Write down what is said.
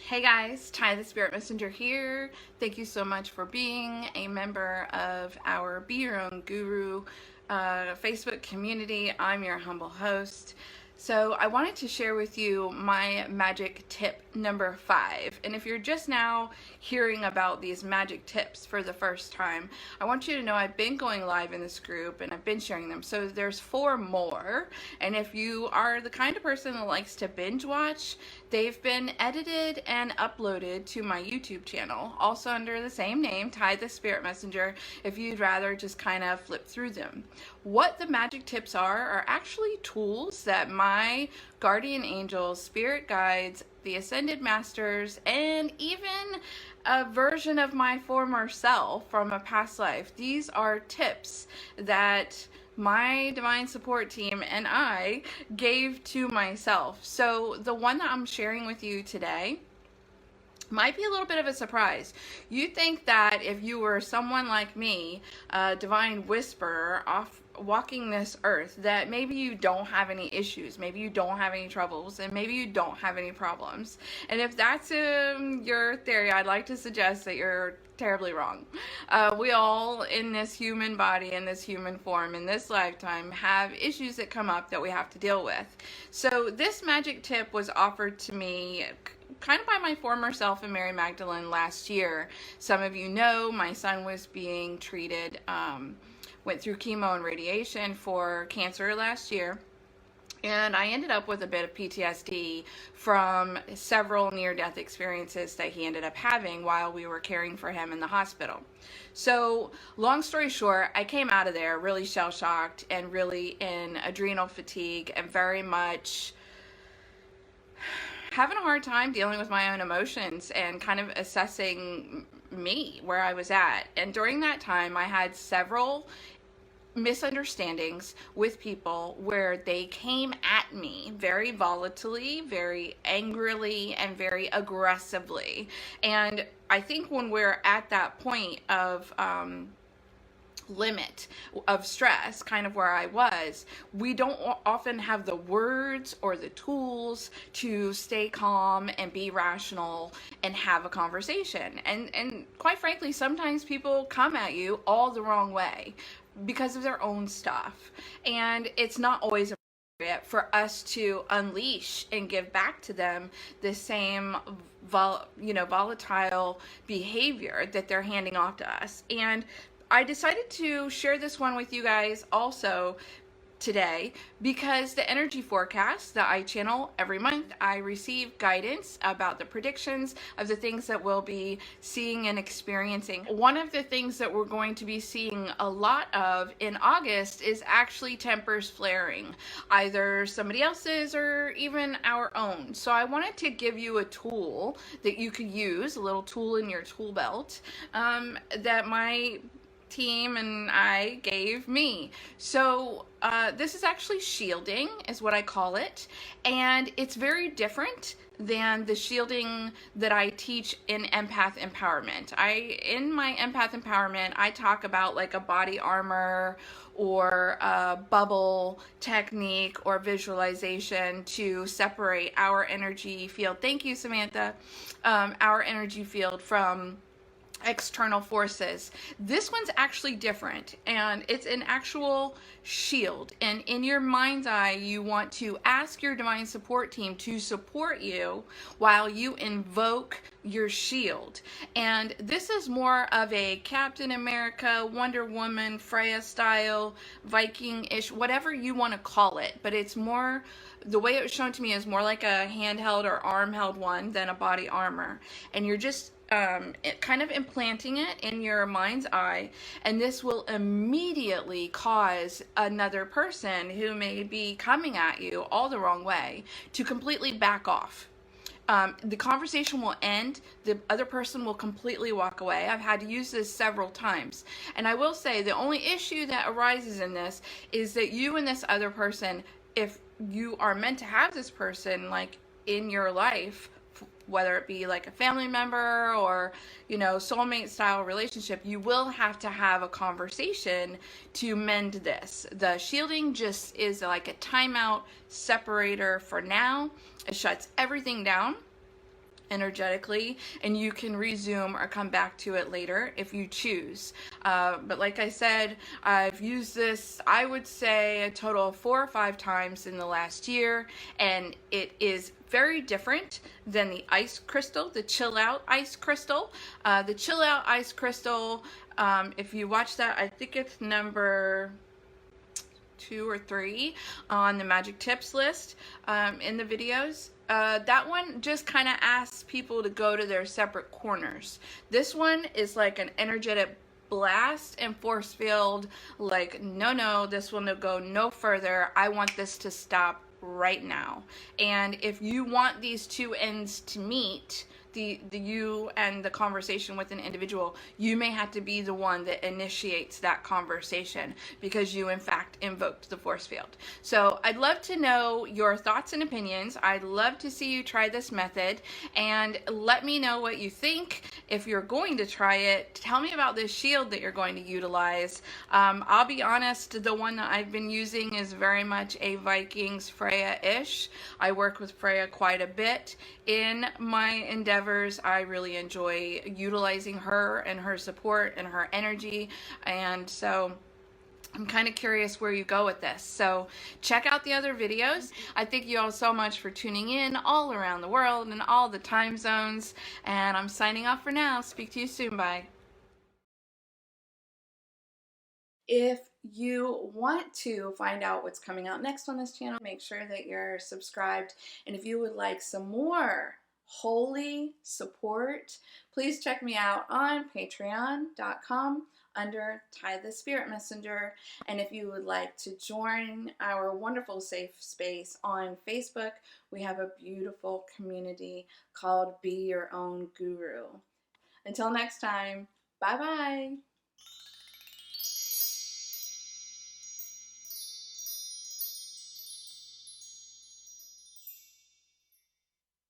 Hey guys, Ty the Spirit Messenger here. Thank you so much for being a member of our Be Your Own Guru Facebook community. I'm your humble host. So I wanted to share with you my magic tip number 5. And if you're just now hearing about these magic tips for the first time, I want you to know I've been going live in this group and I've been sharing them. So there's 4 more. And if you are the kind of person that likes to binge watch, they've been edited and uploaded to my YouTube channel, also under the same name, Ty the Spirit Messenger, if you'd rather just kind of flip through them. What the magic tips are actually tools that my guardian angels, spirit guides, the ascended masters, and even a version of my former self from a past life. These are tips that my divine support team and I gave to myself. So the one that I'm sharing with you today might be a little bit of a surprise. You think that if you were someone like me, a divine whisperer off walking this earth, that maybe you don't have any issues, maybe you don't have any troubles, and maybe you don't have any problems. And if that's your theory, I'd like to suggest that you're terribly wrong. We all in this human body, in this human form, in this lifetime, have issues that come up that we have to deal with. So this magic tip was offered to me kind of by my former self and Mary Magdalene last year. Some of you know my son was being treated, went through chemo and radiation for cancer last year. And I ended up with a bit of PTSD from several near-death experiences that he ended up having while we were caring for him in the hospital. So, long story short, I came out of there really shell-shocked and really in adrenal fatigue and very much having a hard time dealing with my own emotions and kind of assessing me, where I was at. And during that time, I had several misunderstandings with people where they came at me very volatilely, very angrily, and very aggressively. And I think when we're at that point of limit of stress, kind of where I was, we don't often have the words or the tools to stay calm and be rational and have a conversation. And quite frankly, sometimes people come at you all the wrong way because of their own stuff. And it's not always appropriate for us to unleash and give back to them the same volatile behavior that they're handing off to us. And I decided to share this one with you guys also today because the energy forecast that I channel every month, I receive guidance about the predictions of the things that we'll be seeing and experiencing. One of the things that we're going to be seeing a lot of in August is actually tempers flaring, either somebody else's or even our own. So I wanted to give you a tool that you could use, a little tool in your tool belt, that my team and I gave me. So this is actually shielding, is what I call it, and it's very different than the shielding that I teach in empath empowerment. In my empath empowerment, I talk about like a body armor or a bubble technique or visualization to separate our energy field. Thank you, Samantha. Our energy field from external forces. This one's actually different, and it's an actual shield. And in your mind's eye, you want to ask your divine support team to support you while you invoke your shield. And this is more of a Captain America, Wonder Woman, Freya style, Viking-ish, whatever you want to call it. But it's more, the way it was shown to me is more like a handheld or arm-held one than a body armor. And you're just kind of implanting it in your mind's eye, and this will immediately cause another person who may be coming at you all the wrong way to completely back off. The conversation will end, the other person will completely walk away. I've had to use this several times. And I will say the only issue that arises in this is that you and this other person, if you are meant to have this person like in your life, whether it be like a family member or, soulmate style relationship, you will have to have a conversation to mend this. The shielding just is like a timeout separator for now. It shuts everything down. energetically, and you can resume or come back to it later if you choose. But like I said, I've used this, I would say, a total of 4 or 5 times in the last year, and it is very different than the ice crystal, the chill out ice crystal. The chill out ice crystal, if you watch that, I think it's number 2 or 3 on the magic tips list in the videos. That one just kind of asks people to go to their separate corners. This one is like an energetic blast and force field, like, no, this will go no further. I want this to stop right now. And if you want these two ends to meet, the you and the conversation with an individual, you may have to be the one that initiates that conversation because you in fact invoked the force field. So I'd love to know your thoughts and opinions. I'd love to see you try this method, and let me know what you think. If you're going to try it, tell me about this shield that you're going to utilize. I'll be honest, the one that I've been using is very much a Vikings Freya-ish. I work with Freya quite a bit in my endeavors. I really enjoy utilizing her and her support and her energy, and so I'm kind of curious where you go with this. So check out the other videos. I thank you all so much for tuning in all around the world and all the time zones, and I'm signing off for now. Speak to you soon. Bye. If you want to find out what's coming out next on this channel, make sure that you're subscribed. And if you would like some more holy support, please check me out on patreon.com under Ty the Spirit Messenger. And if you would like to join our wonderful safe space on Facebook, we have a beautiful community called Be Your Own Guru. Until next time, bye-bye.